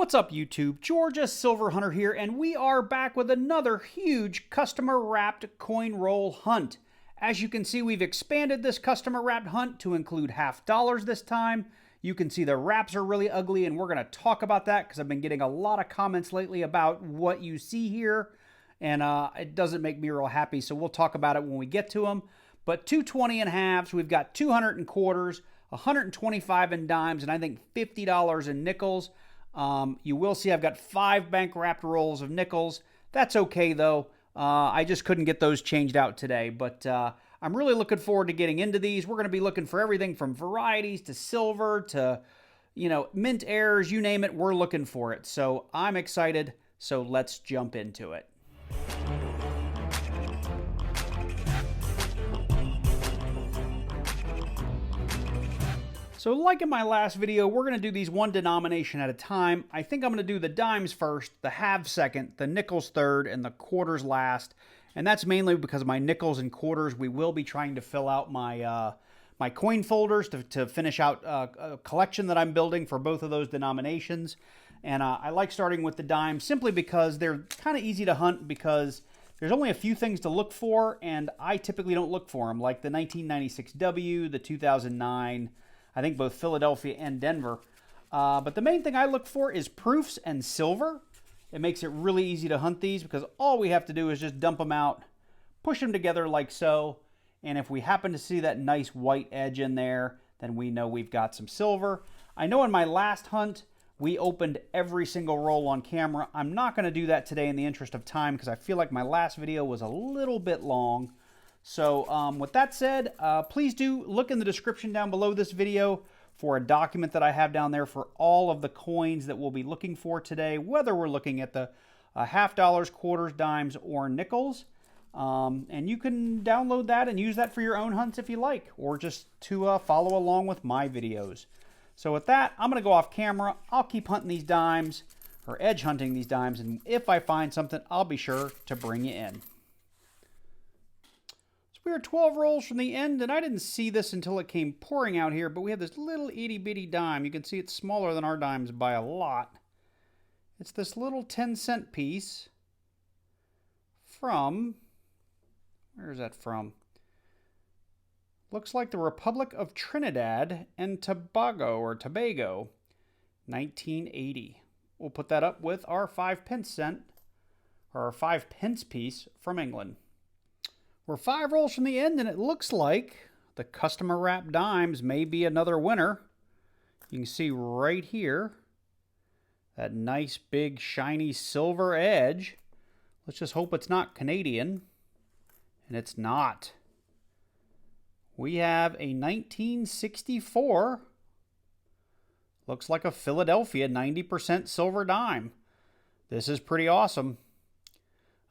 What's up YouTube? Georgia Silver Hunter here, and we are back with another huge customer wrapped coin roll hunt. As you can see, we've expanded this customer wrapped hunt to include $half this time. You can see the wraps are really ugly, and we're going to talk about that because I've been getting a lot of comments lately about what you see here, and it doesn't make me real happy, so we'll talk about it when we get to them. But 220 in halves, we've got 200 in quarters, 125 in dimes, and I think $50 in nickels. You will see I've got 5 bank wrapped rolls of nickels. That's okay though. I just couldn't get those changed out today, but I'm really looking forward to getting into these. We're going to be looking for everything from varieties to silver to, mint airs, you name it, we're looking for it. So I'm excited. So let's jump into it. So like in my last video, we're going to do these one denomination at a time. I think I'm going to do the dimes first, the halves second, the nickels third, and the quarters last. And that's mainly because of my nickels and quarters. We will be trying to fill out my my coin folders to finish out a collection that I'm building for both of those denominations. And I like starting with the dimes simply because they're kind of easy to hunt because there's only a few things to look for, and I typically don't look for them, like the 1996 W, the 2009, I think both Philadelphia and Denver. But the main thing I look for is proofs and silver. It makes it really easy to hunt these because all we have to do is just dump them out, push them together like so, and if we happen to see that nice white edge in there, then we know we've got some silver. I know in my last hunt, we opened every single roll on camera. I'm not going to do that today in the interest of time because I feel like my last video was a little bit long. So with that said, please do look in the description down below this video for a document that I have down there for all of the coins that we'll be looking for today, whether we're looking at the $half, quarters, dimes, or nickels. And you can download that and use that for your own hunts if you like, or just to follow along with my videos. So with that, I'm going to go off camera. I'll keep hunting these dimes, or edge hunting these dimes, and if I find something, I'll be sure to bring you in. We are 12 rolls from the end, and I didn't see this until it came pouring out here, but we have this little itty-bitty dime. You can see it's smaller than our dimes by a lot. It's this little 10-cent piece from, where is that from? Looks like the Republic of Trinidad and Tobago, 1980. We'll put that up with our 5 pence cent, or our 5 pence piece from England. We're 5 rolls from the end, and it looks like the customer wrap dimes may be another winner. You can see right here that nice big shiny silver edge. Let's just hope it's not Canadian, and it's not. We have a 1964, looks like a Philadelphia 90% silver dime. This is pretty awesome.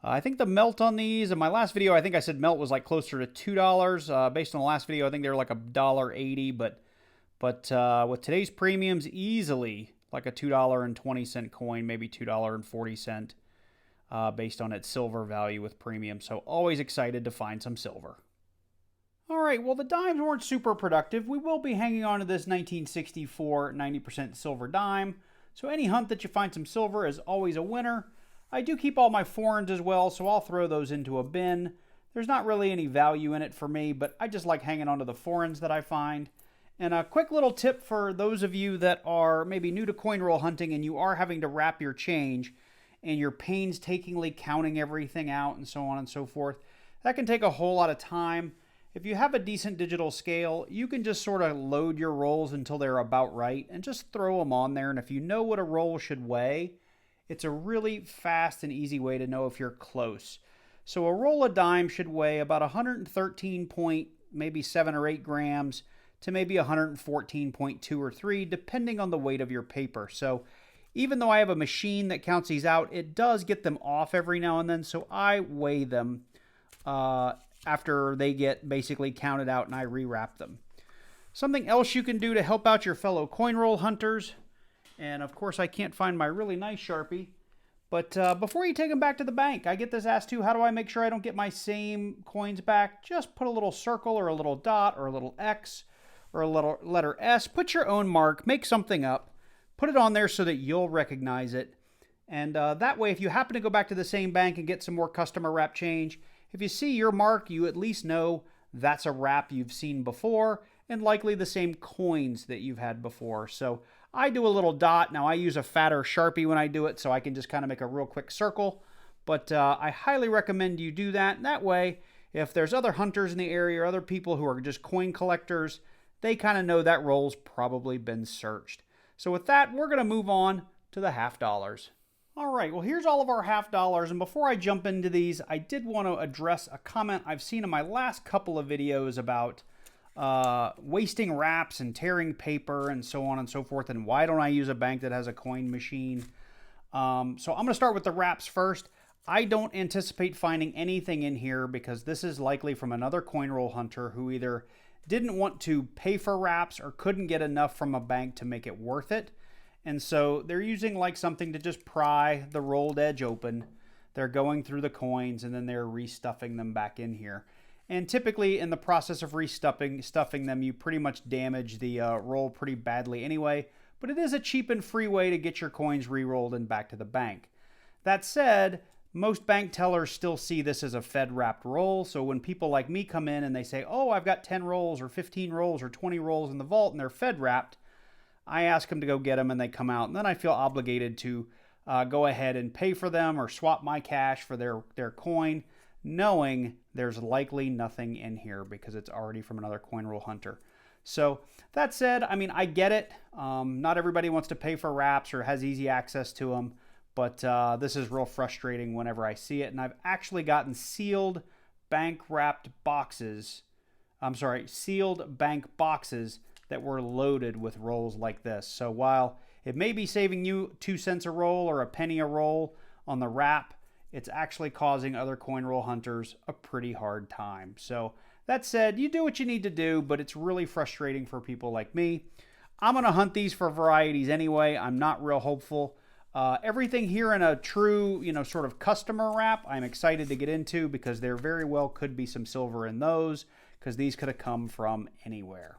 I think the melt on these, in my last video, I think I said melt was like closer to $2. Based on the last video, I think they were like $1.80, but with today's premiums, easily like a $2.20 coin, maybe $2.40, based on its silver value with premium. So always excited to find some silver. All right, well, the dimes weren't super productive. We will be hanging on to this 1964 90% silver dime. So any hunt that you find some silver is always a winner. I do keep all my foreigns as well, so I'll throw those into a bin. There's not really any value in it for me, but I just like hanging on to the foreigns that I find. And a quick little tip for those of you that are maybe new to coin roll hunting and you are having to wrap your change and you're painstakingly counting everything out and so on and so forth, that can take a whole lot of time. If you have a decent digital scale, you can just sort of load your rolls until they're about right and just throw them on there. And if you know what a roll should weigh, it's a really fast and easy way to know if you're close. So a roll of dime should weigh about 113 point, maybe 7 or 8 grams to maybe 114.2 or 3, depending on the weight of your paper. So even though I have a machine that counts these out, it does get them off every now and then. So I weigh them after they get basically counted out and I rewrap them. Something else you can do to help out your fellow coin roll hunters, and of course I can't find my really nice Sharpie, but before you take them back to the bank, I get this asked too, how do I make sure I don't get my same coins back? Just put a little circle or a little dot or a little X or a little letter S. Put your own mark, make something up, put it on there so that you'll recognize it. And that way, if you happen to go back to the same bank and get some more customer wrap change, if you see your mark, you at least know that's a wrap you've seen before and likely the same coins that you've had before. So I do a little dot. Now I use a fatter Sharpie when I do it, so I can just kind of make a real quick circle. But I highly recommend you do that. And that way, if there's other hunters in the area or other people who are just coin collectors, they kind of know that roll's probably been searched. So with that, we're going to move on to the half dollars. All right, well, here's all of our half dollars. And before I jump into these, I did want to address a comment I've seen in my last couple of videos about wasting wraps and tearing paper and so on and so forth. And why don't I use a bank that has a coin machine? So I'm going to start with the wraps first. I don't anticipate finding anything in here because this is likely from another coin roll hunter who either didn't want to pay for wraps or couldn't get enough from a bank to make it worth it. And so they're using like something to just pry the rolled edge open. They're going through the coins and then they're restuffing them back in here. And typically in the process of stuffing them, you pretty much damage the roll pretty badly anyway. But it is a cheap and free way to get your coins re-rolled and back to the bank. That said, most bank tellers still see this as a Fed wrapped roll. So when people like me come in and they say, oh, I've got 10 rolls or 15 rolls or 20 rolls in the vault and they're Fed wrapped, I ask them to go get them and they come out. And then I feel obligated to go ahead and pay for them or swap my cash for their coin, knowing there's likely nothing in here because it's already from another coin roll hunter. So that said, I mean, I get it. Not everybody wants to pay for wraps or has easy access to them. But this is real frustrating whenever I see it. And I've actually gotten sealed bank boxes that were loaded with rolls like this. So while it may be saving you 2 cents a roll or a penny a roll on the wrap, it's actually causing other coin roll hunters a pretty hard time. So that said, you do what you need to do, but it's really frustrating for people like me. I'm going to hunt these for varieties anyway. I'm not real hopeful. Everything here in a true, sort of customer wrap, I'm excited to get into because there very well could be some silver in those because these could have come from anywhere.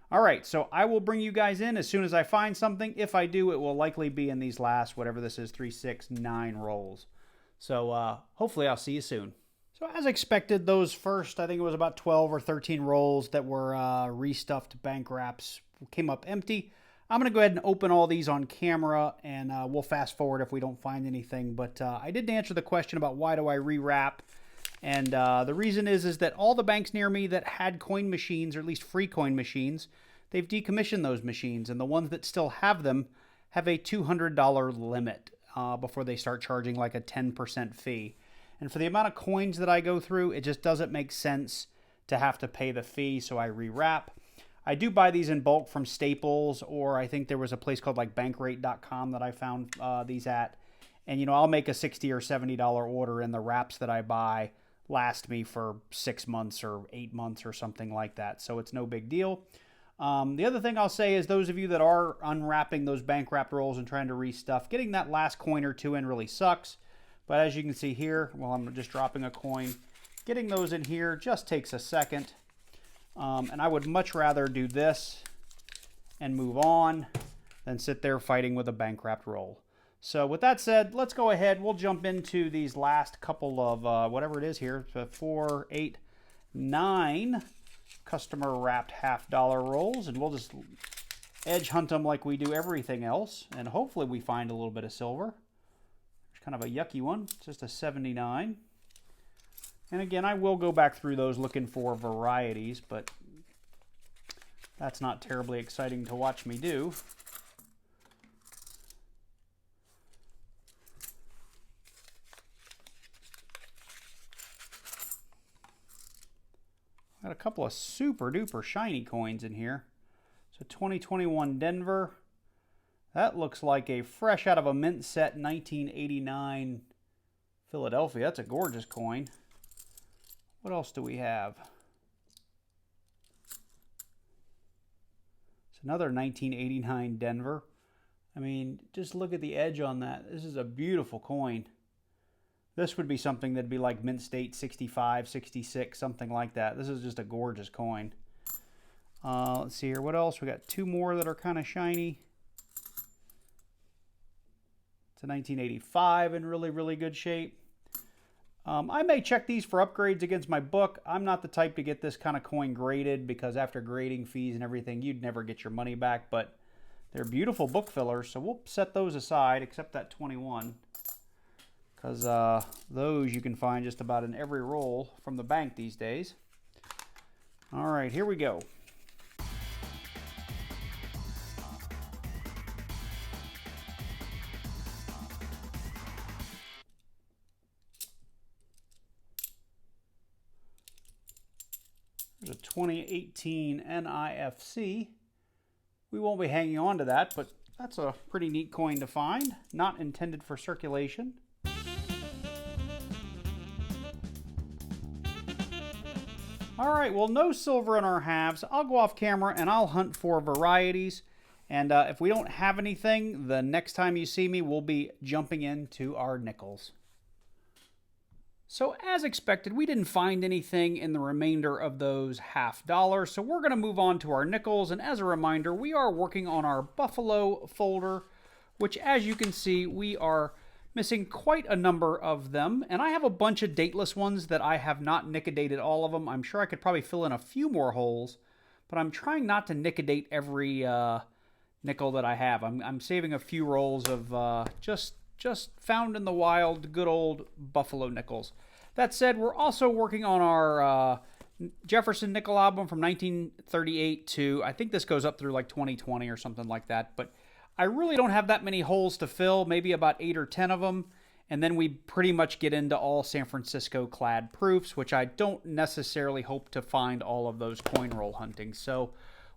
All right, so I will bring you guys in as soon as I find something. If I do, it will likely be in these last, whatever this is, 3, 6, 9 rolls. So hopefully I'll see you soon. So as expected, those first, I think it was about 12 or 13 rolls that were restuffed bank wraps came up empty. I'm going to go ahead and open all these on camera, and we'll fast forward if we don't find anything. But I did answer the question about why do I rewrap. And the reason is that all the banks near me that had coin machines, or at least free coin machines, they've decommissioned those machines. And the ones that still have them have a $200 limit before they start charging like a 10% fee. And for the amount of coins that I go through, it just doesn't make sense to have to pay the fee, so I rewrap. I do buy these in bulk from Staples, or I think there was a place called like bankrate.com that I found these at. And, I'll make a $60 or $70 order, and the wraps that I buy last me for 6 months or 8 months or something like that. So it's no big deal. The other thing I'll say is those of you that are unwrapping those bank wrapped rolls and trying to restuff, getting that last coin or two in really sucks. But as you can see here, while I'm just dropping a coin, getting those in here just takes a second. And I would much rather do this and move on than sit there fighting with a bank wrapped roll. So with that said, let's go ahead. We'll jump into these last couple of whatever it is here. So 4, 8, 9 customer wrapped $half rolls, and we'll just edge hunt them like we do everything else. And hopefully we find a little bit of silver. There's kind of a yucky one. It's just a 79. And again, I will go back through those looking for varieties, but that's not terribly exciting to watch me do. Got a couple of super duper shiny coins in here. So 2021 Denver. That looks like a fresh out of a mint set 1989 Philadelphia. That's a gorgeous coin. What else do we have? It's another 1989 Denver. I mean, just look at the edge on that. This is a beautiful coin. This would be something that'd be like mint state 65, 66, something like that. This is just a gorgeous coin. Let's see here. What else? We got 2 more that are kind of shiny. It's a 1985 in really, really good shape. I may check these for upgrades against my book. I'm not the type to get this kind of coin graded because after grading fees and everything, you'd never get your money back. But they're beautiful book fillers, so we'll set those aside, except that 21. Because those you can find just about in every roll from the bank these days. All right, here we go. There's a 2018 NIFC. We won't be hanging on to that, but that's a pretty neat coin to find. Not intended for circulation. All right, well, no silver in our halves. I'll go off camera and I'll hunt for varieties. And if we don't have anything, the next time you see me, we'll be jumping into our nickels. So as expected, we didn't find anything in the remainder of those $50. So we're going to move on to our nickels. And as a reminder, we are working on our Buffalo folder, which as you can see, we are missing quite a number of them. And I have a bunch of dateless ones that I have not nickedated all of them. I'm sure I could probably fill in a few more holes, but I'm trying not to nickadate every nickel that I have. I'm saving a few rolls of just found in the wild, good old Buffalo nickels. That said, we're also working on our Jefferson nickel album from 1938 to, I think this goes up through like 2020 or something like that. But I really don't have that many holes to fill, maybe about 8 or 10 of them. And then we pretty much get into all San Francisco clad proofs, which I don't necessarily hope to find all of those coin roll hunting. So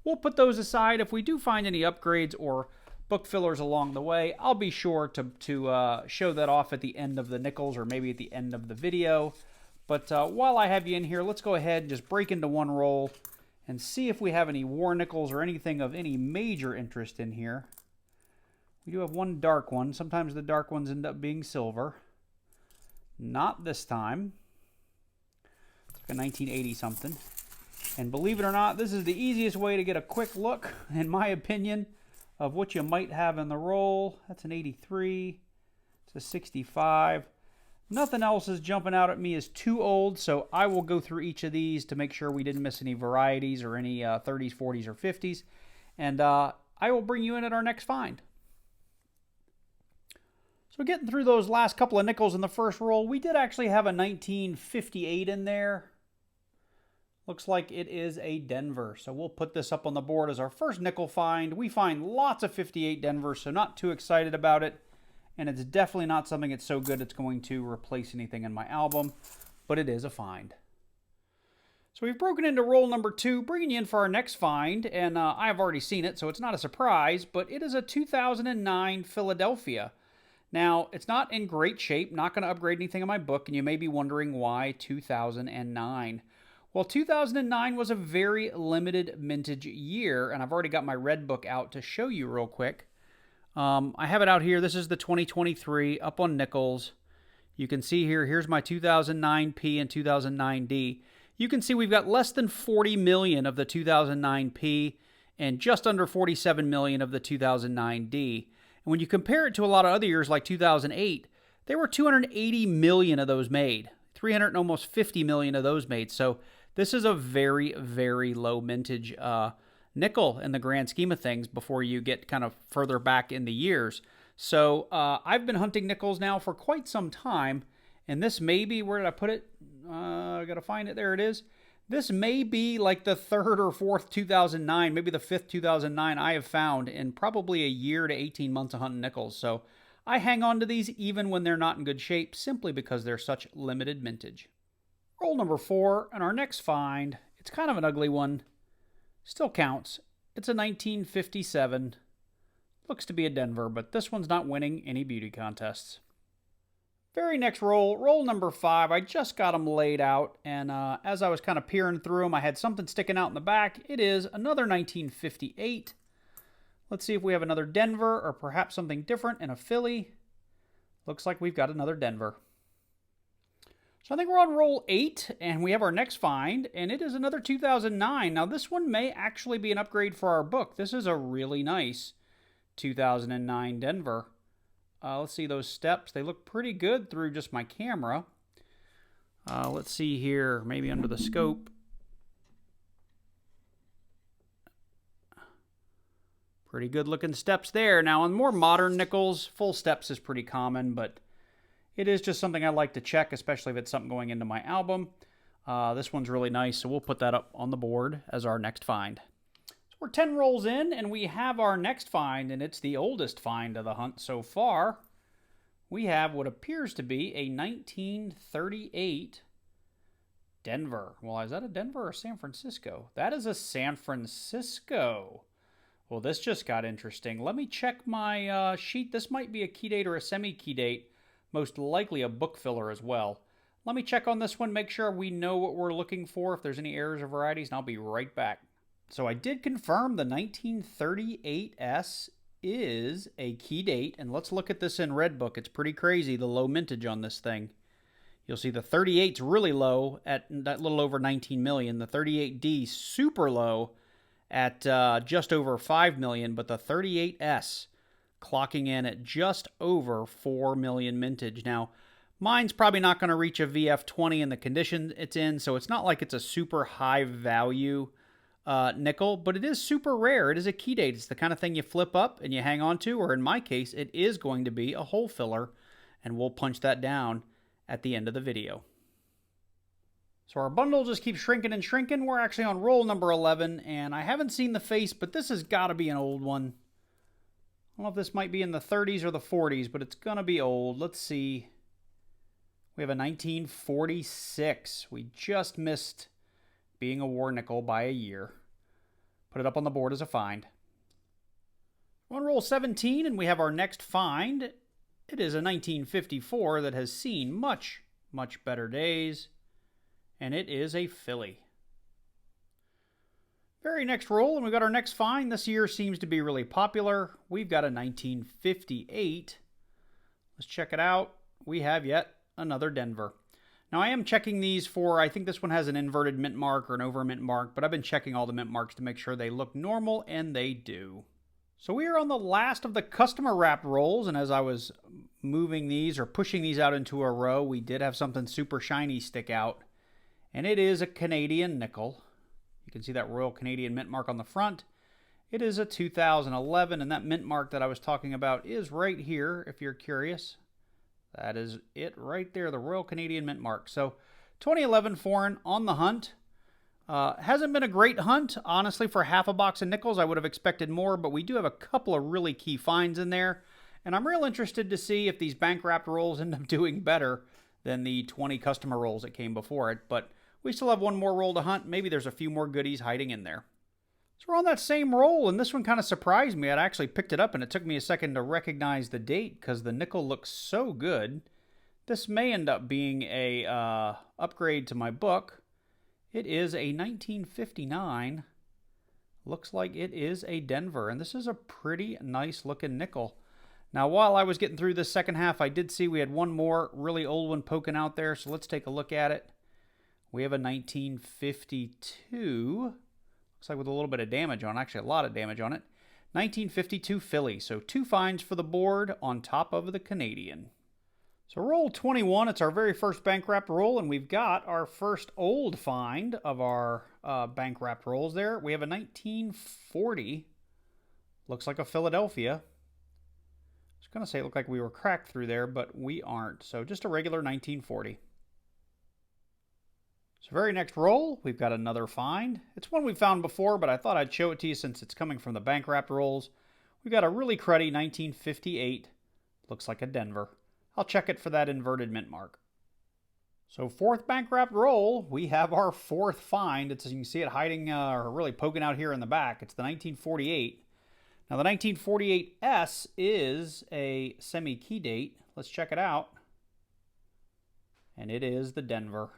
we'll put those aside. If we do find any upgrades or book fillers along the way, I'll be sure to show that off at the end of the nickels or maybe at the end of the video. But while I have you in here, let's go ahead and just break into one roll and see if we have any war nickels or anything of any major interest in here. We do have one dark one. Sometimes the dark ones end up being silver. Not this time. It's like a 1980 something. And believe it or not, this is the easiest way to get a quick look, in my opinion, of what you might have in the roll. That's an 83. It's a 65. Nothing else is jumping out at me as too old, so I will go through each of these to make sure we didn't miss any varieties or any 30s, 40s, or 50s. And I will bring you in at our next find. So getting through those last couple of nickels in the first roll, we did actually have a 1958 in there. Looks like it is a Denver. So we'll put this up on the board as our first nickel find. We find lots of 58 Denver, so not too excited about it. And it's definitely not something that's so good it's going to replace anything in my album, but it is a find. So we've broken into roll number 2, bringing you in for our next find. And I've already seen it, so it's not a surprise, but it is a 2009 Philadelphia. Now, it's not in great shape, not going to upgrade anything in my book, and you may be wondering why 2009. Well, 2009 was a very limited mintage year, and I've already got my red book out to show you real quick. I have it out here. This is the 2023 up on nickels. You can see here, here's my 2009P and 2009D. You can see we've got less than 40 million of the 2009P and just under 47 million of the 2009D. And when you compare it to a lot of other years like 2008, there were 280 million of those made. 300 and almost 50 million of those made. So this is a very, very low mintage nickel in the grand scheme of things before you get kind of further back in the years. So I've been hunting nickels now for quite some time. And this may be, where did I put it? I got to find it. There it is. This may be like the 3rd or 4th 2009, maybe the 5th 2009 I have found in probably a year to 18 months of hunting nickels. So I hang on to these even when they're not in good shape, simply because they're such limited mintage. Roll number 4, and our next find, it's kind of an ugly one. Still counts. It's a 1957. Looks to be a Denver, but this one's not winning any beauty contests. Very next roll, roll number 5, I just got them laid out, and as I was kind of peering through them, I had something sticking out in the back. It is another 1958. Let's see if we have another Denver, or perhaps something different in a Philly. Looks like we've got another Denver. So I think we're on roll 8, and we have our next find, and it is another 2009. Now this one may actually be an upgrade for our book. This is a really nice 2009 Denver. Let's see those steps. They look pretty good through just my camera. Let's see here, maybe under the scope. Pretty good looking steps there. Now on more modern nickels, full steps is pretty common, but it is just something I like to check, especially if it's something going into my album. This one's really nice, so we'll put that up on the board as our next find. So we're 10 rolls in, and we have our next find, and it's the oldest find of the hunt so far. We have what appears to be a 1938 Denver. Well, is that a Denver or San Francisco? That is a San Francisco. Well, this just got interesting. Let me check my sheet. This might be a key date or a semi-key date. Most likely a book filler as well. Let me check on this one, make sure we know what we're looking for, if there's any errors or varieties, and I'll be right back. So I did confirm the 1938S is a key date, and let's look at this in Red Book. It's pretty crazy, the low mintage on this thing. You'll see the 38's really low at that little over 19 million. The 38D super low at just over 5 million, but the 38S clocking in at just over 4 million mintage. Now, mine's probably not going to reach a VF20 in the condition it's in, so it's not like it's a super high value nickel, but it is super rare. It is a key date. It's the kind of thing you flip up and you hang on to, or in my case, it is going to be a hole filler, and we'll punch that down at the end of the video. So our bundle just keeps shrinking and shrinking. We're actually on roll number 11, and I haven't seen the face, but this has got to be an old one. I don't know if this might be in the 30s or the 40s, but it's going to be old. Let's see. We have a 1946. We just missed being a war nickel by a year. Put it up on the board as a find. We're on roll 17, and we have our next find. It is a 1954 that has seen much, much better days, and it is a filly. Very next roll, and we've got our next find. This year seems to be really popular. We've got a 1958. Let's check it out. We have yet another Denver. Now, I am checking these for, I think this one has an inverted mint mark or an over mint mark, but I've been checking all the mint marks to make sure they look normal, and they do. So we are on the last of the customer wrapped rolls, and as I was moving these or pushing these out into a row, we did have something super shiny stick out, and it is a Canadian nickel. You can see that Royal Canadian mint mark on the front. It is a 2011, and that mint mark that I was talking about is right here, if you're curious. That is it right there, the Royal Canadian mint mark. So 2011 foreign on the hunt. Hasn't been a great hunt, honestly, for half a box of nickels. I would have expected more, but we do have a couple of really key finds in there. And I'm real interested to see if these bank wrapped rolls end up doing better than the 20 customer rolls that came before it. But we still have one more roll to hunt. Maybe there's a few more goodies hiding in there. So we're on that same roll, and this one kind of surprised me. I actually picked it up, and it took me a second to recognize the date because the nickel looks so good. This may end up being a upgrade to my book. It is a 1959. Looks like it is a Denver, and this is a pretty nice looking nickel. Now, while I was getting through this second half, I did see we had one more really old one poking out there, so let's take a look at it. We have a 1952, looks like with a little bit of damage on it, actually a lot of damage on it. 1952 filly, so 2 finds for the board on top of the Canadian. So roll 21, it's our very first bank wrapped roll, and we've got our first old find of our bank wrapped rolls there. We have a 1940, looks like a Philadelphia. I was going to say it looked like we were cracked through there, but we aren't. So just a regular 1940. So very next roll, we've got another find. It's one we found before, but I thought I'd show it to you since it's coming from the bank wrapped rolls. We've got a really cruddy 1958. Looks like a Denver. I'll check it for that inverted mint mark. So fourth bank wrapped roll, we have our fourth find. It's, as you can see it hiding or really poking out here in the back. It's the 1948. Now the 1948S is a semi-key date. Let's check it out. And it is the Denver.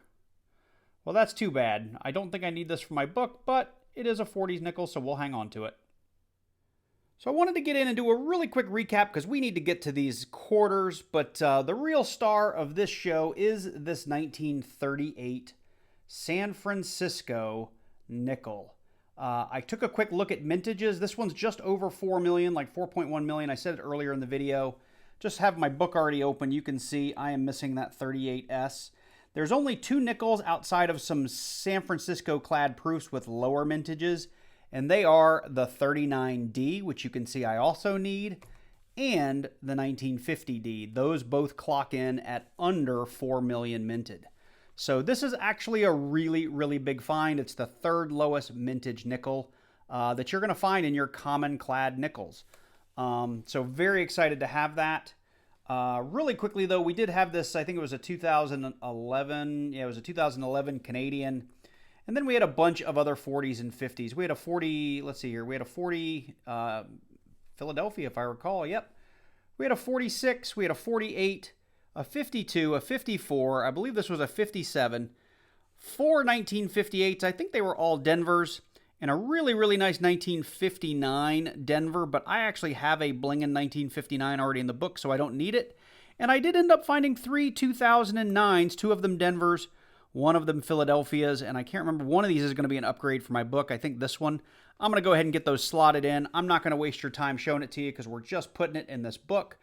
Well, that's too bad. I don't think I need this for my book, but it is a 40s nickel, so we'll hang on to it. So I wanted to get in and do a really quick recap because we need to get to these quarters, but the real star of this show is this 1938 San Francisco nickel. I took a quick look at mintages. This one's just over 4 million, like 4.1 million. I said it earlier in the video. just have my book already open. You can see I am missing that 38S. There's only 2 nickels outside of some San Francisco clad proofs with lower mintages, and they are the 39D, which you can see I also need, and the 1950D. Those both clock in at under 4 million minted. So this is actually a really, really big find. It's the 3rd lowest mintage nickel that you're going to find in your common clad nickels. So very excited to have that. Really quickly though, we did have this, I think it was a 2011, yeah, it was a 2011 Canadian. And then we had a bunch of other 40s and 50s. We had a 40, let's see here, we had a 40 Philadelphia, if I recall, yep. We had a 46, we had a 48, a 52, a 54, I believe this was a 57, 4 1958s, I think they were all Denvers, and a really, really nice 1959 Denver, but I actually have a Bullion 1959 already in the book, so I don't need it. And I did end up finding 3 2009s, 2 of them Denvers, 1 of them Philadelphias, and I can't remember, one of these is going to be an upgrade for my book. I think this one. I'm going to go ahead and get those slotted in. I'm not going to waste your time showing it to you because we're just putting it in this book.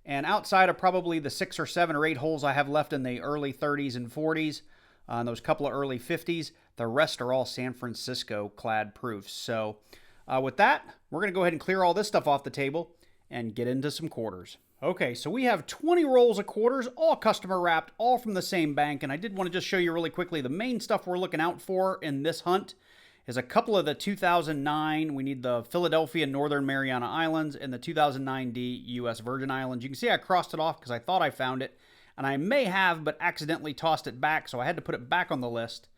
And outside of probably the 6 or 7 or 8 holes I have left in the early 30s and 40s, and those couple of early 50s, the rest are all San Francisco clad proofs. So with that, we're going to go ahead and clear all this stuff off the table and get into some quarters. Okay, so we have 20 rolls of quarters, all customer wrapped, all from the same bank. And I did want to just show you really quickly the main stuff we're looking out for in this hunt is a couple of the 2009. We need the Philadelphia Northern Mariana Islands and the 2009D U.S. Virgin Islands. You can see I crossed it off because I thought I found it. And I may have, but accidentally tossed it back, so I had to put it back on the list.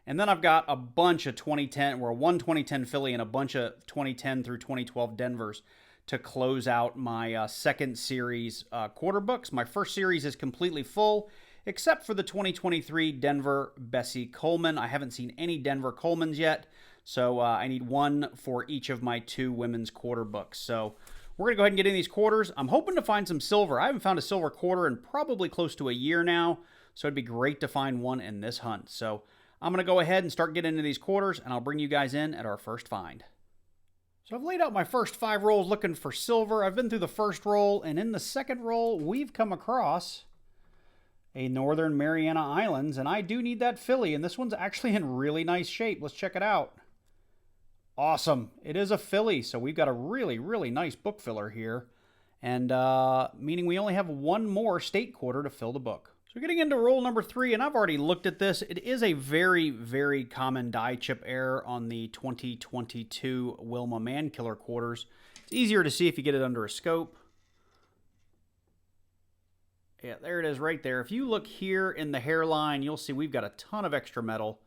And then I've got a bunch of 2010, or one 2010 Philly and a bunch of 2010 through 2012 Denvers to close out my second series quarter books. My first series is completely full, except for the 2023 Denver Bessie Coleman. I haven't seen any Denver Colemans yet, so I need 1 for each of my 2 women's quarter books. So we're going to go ahead and get in these quarters. I'm hoping to find some silver. I haven't found a silver quarter in probably close to a year now, so it'd be great to find one in this hunt. So I'm going to go ahead and start getting into these quarters, and I'll bring you guys in at our first find. So I've laid out my first 5 rolls looking for silver. I've been through the first roll, and in the second roll, we've come across a Northern Mariana Islands, and I do need that Philly, and this one's actually in really nice shape. Let's check it out. Awesome. It is a Philly, so we've got a really, really nice book filler here, and meaning we only have 1 more state quarter to fill the book. So getting into roll number 3, and I've already looked at this. It is a very, very common die chip error on the 2022 Wilma Mankiller quarters. It's easier to see if you get it under a scope. Yeah, there it is right there. If you look here in the hairline, you'll see we've got a ton of extra metal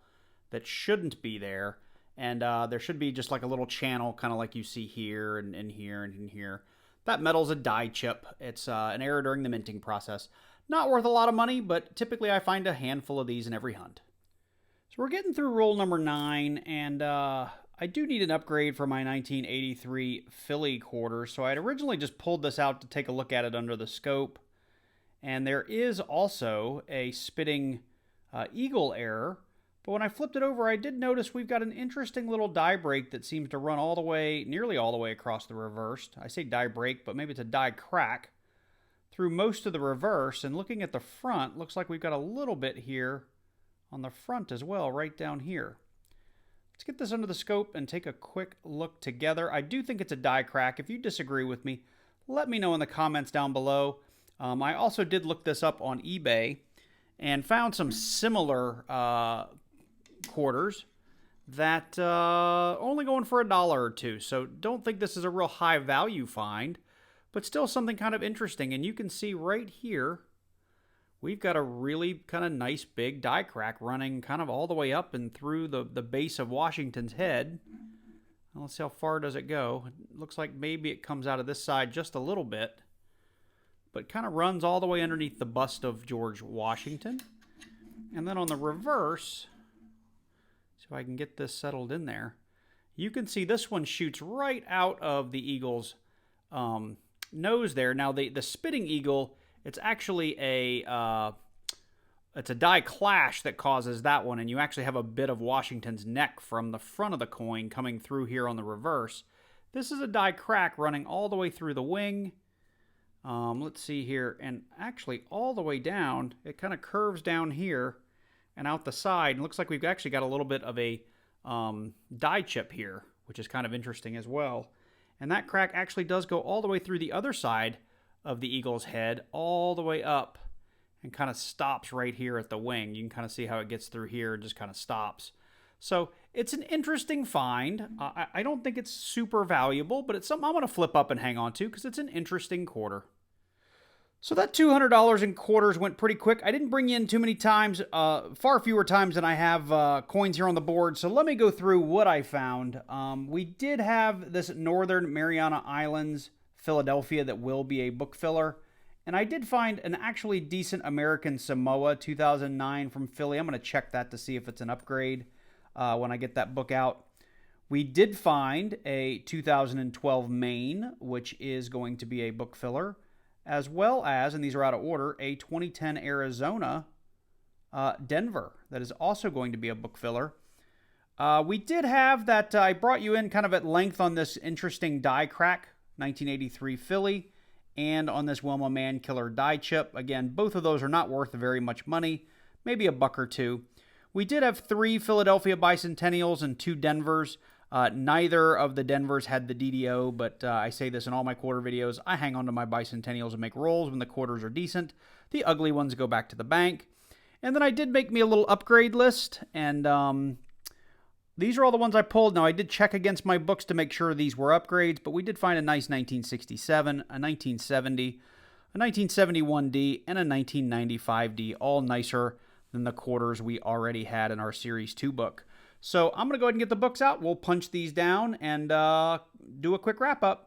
that shouldn't be there. And there should be just like a little channel, kind of like you see here and here and in here. That metal's a die chip. It's an error during the minting process. Not worth a lot of money, but typically I find a handful of these in every hunt. So we're getting through roll number 9, and I do need an upgrade for my 1983 Philly quarter. So I had originally just pulled this out to take a look at it under the scope. And there is also a spitting eagle error. But when I flipped it over, I did notice we've got an interesting little die break that seems to run all the way, nearly all the way across the reversed. I say die break, but maybe it's a die crack through most of the reverse. And looking at the front, looks like we've got a little bit here on the front as well, right down here. Let's get this under the scope and take a quick look together. I do think it's a die crack. If you disagree with me, let me know in the comments down below. I also did look this up on eBay and found some similar quarters that only going for $1 or $2. So don't think this is a real high value find, but still something kind of interesting. And you can see right here, we've got a really kind of nice big die crack running kind of all the way up and through the base of Washington's head. Let's see how far does it go. It looks like maybe it comes out of this side just a little bit, but kind of runs all the way underneath the bust of George Washington. And then on the reverse, see if I can get this settled in there, you can see this one shoots right out of the eagle's nose there. Now the spitting eagle, it's actually it's a die clash that causes that one, and you actually have a bit of Washington's neck from the front of the coin coming through here on the reverse. This is a die crack running all the way through the wing. Let's see here, and actually all the way down, it kind of curves down here and out the side. It looks like we've actually got a little bit of a die chip here, which is kind of interesting as well. And that crack actually does go all the way through the other side of the eagle's head, all the way up, and kind of stops right here at the wing. You can kind of see how it gets through here and just kind of stops. So it's an interesting find. I don't think it's super valuable, but it's something I'm going to flip up and hang on to because it's an interesting quarter. So that $200 in quarters went pretty quick. I didn't bring you in too many times, far fewer times than I have coins here on the board. So let me go through what I found. We did have this Northern Mariana Islands, Philadelphia, that will be a book filler. And I did find an actually decent American Samoa 2009 from Philly. I'm going to check that to see if it's an upgrade when I get that book out. We did find a 2012 Maine, which is going to be a book filler, as well as, and these are out of order, a 2010 Arizona Denver that is also going to be a book filler. We did have that, I brought you in kind of at length on this interesting die crack, 1983 Philly, and on this Wilma Mankiller die chip. Again, both of those are not worth very much money, maybe a buck or two. We did have 3 Philadelphia Bicentennials and 2 Denvers. Neither of the Denvers had the DDO, but I say this in all my quarter videos. I hang on to my Bicentennials and make rolls when the quarters are decent. The ugly ones go back to the bank. And then I did make me a little upgrade list, and these are all the ones I pulled. Now, I did check against my books to make sure these were upgrades, but we did find a nice 1967, a 1970, a 1971D, and a 1995D, all nicer than the quarters we already had in our Series 2 book. So I'm going to go ahead and get the books out. We'll punch these down and do a quick wrap up.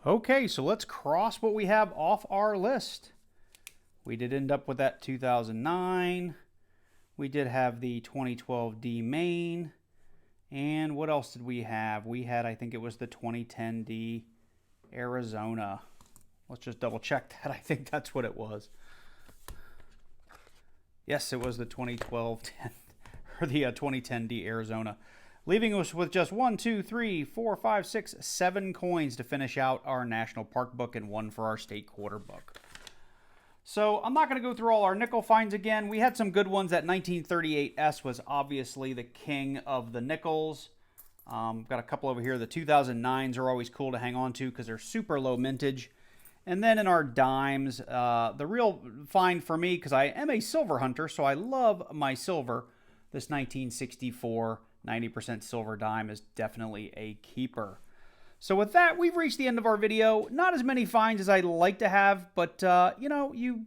Okay, so let's cross what we have off our list. We did end up with that 2009. We did have the 2012 D Maine. And what else did we have? We had, I think it was the 2010 D Arizona. Let's just double check that. I think that's what it was. Yes, it was the 2012 or the 2010 D Arizona. Leaving us with just 1, 2, 3, 4, 5, 6, 7 coins to finish out our National Park book and 1 for our State Quarter book. So I'm not going to go through all our nickel finds again. We had some good ones. That 1938S was obviously the king of the nickels. Got a couple over here. The 2009s are always cool to hang on to because they're super low mintage. And then in our dimes, the real find for me, because I am a silver hunter, so I love my silver, this 1964 90% silver dime is definitely a keeper. So with that, we've reached the end of our video. Not as many finds as I'd like to have, but you know, you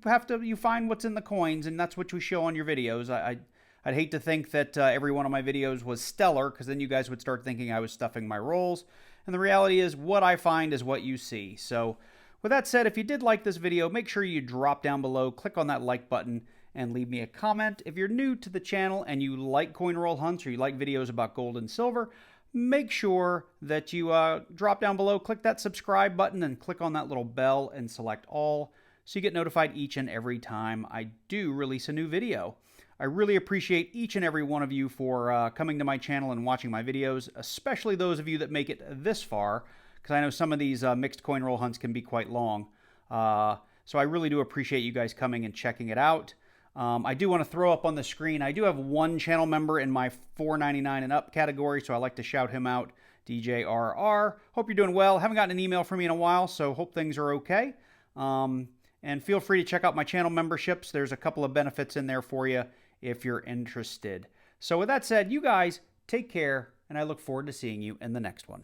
find what's in the coins, and that's what we show on your videos. I'd hate to think that every one of my videos was stellar, because then you guys would start thinking I was stuffing my rolls. And the reality is, what I find is what you see. So with that said, if you did like this video, make sure you drop down below, click on that like button, and leave me a comment. If you're new to the channel and you like coin roll hunts or you like videos about gold and silver, make sure that you drop down below, click that subscribe button, and click on that little bell and select all so you get notified each and every time I do release a new video. I really appreciate each and every one of you for coming to my channel and watching my videos, especially those of you that make it this far, because I know some of these mixed coin roll hunts can be quite long. So I really do appreciate you guys coming and checking it out. I do want to throw up on the screen, I do have one channel member in my $4.99 and up category, so I like to shout him out, DJRR. Hope you're doing well. Haven't gotten an email from me in a while, so hope things are okay. And feel free to check out my channel memberships. There's a couple of benefits in there for you if you're interested. So with that said, you guys take care, and I look forward to seeing you in the next one.